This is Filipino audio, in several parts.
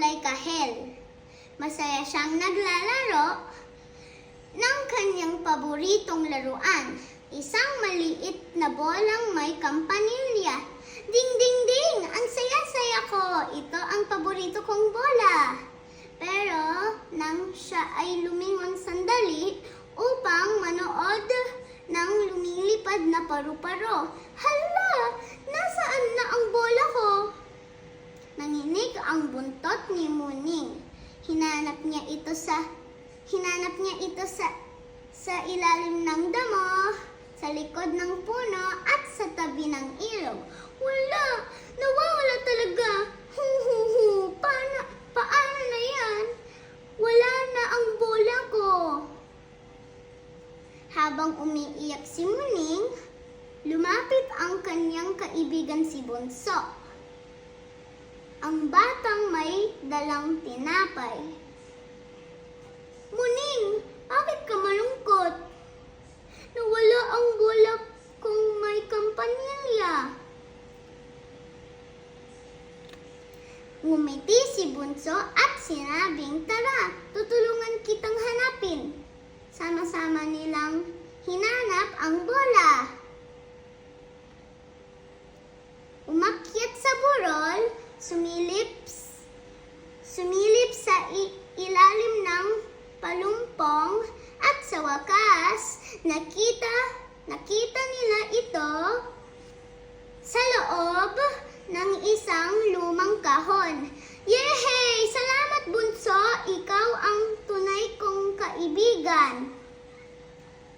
kulay kahel. Masaya siyang naglalaro ng kanyang paboritong laruan. Isang maliit na bolang may kampanilya. Ding ding ding! Ang saya-saya ko! Ito ang paborito kong bola. Pero nang siya ay lumingon sandali upang manood ng lumilipad na paru-paro. Hala! Nasaan na ang bola ko? Nanginig ang buntot ni Muning. Hinanap niya ito sa ilalim ng damo, sa likod ng puno at sa tabi ng ilog. Wala! Nawawala talaga! Paano na yan? Wala na ang bola ko. Habang umiiyak si Muning, lumapit ang kanyang kaibigan si Bunso. Ang batang may dalang tinapay. Muning, bakit ka malungkot? Nawala ang bola kong may kampanilya. Ngumiti si Bunso at sinabing, tara, tutulungan kitang hanapin. Sama-sama nilang hinanap ang bola. Umakyat sa burol, sumilip sa ilalim ng palumpong at sa wakas, nakita nila ito sa loob ng isang lumang kahon. Yehey! Salamat, Bunso! Ikaw ang tunay kong kaibigan.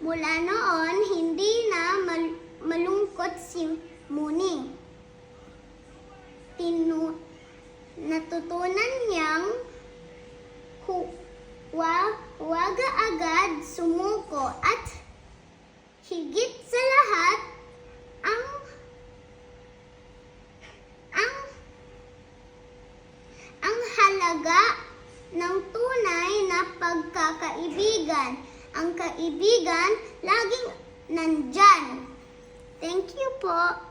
Mula noon, hindi na malungkot si Muning. Natutunan niyang huwag agad sumuko at higit sa lahat ang halaga ng tunay na pagkakaibigan. Ang kaibigan laging nandyan. Thank you po.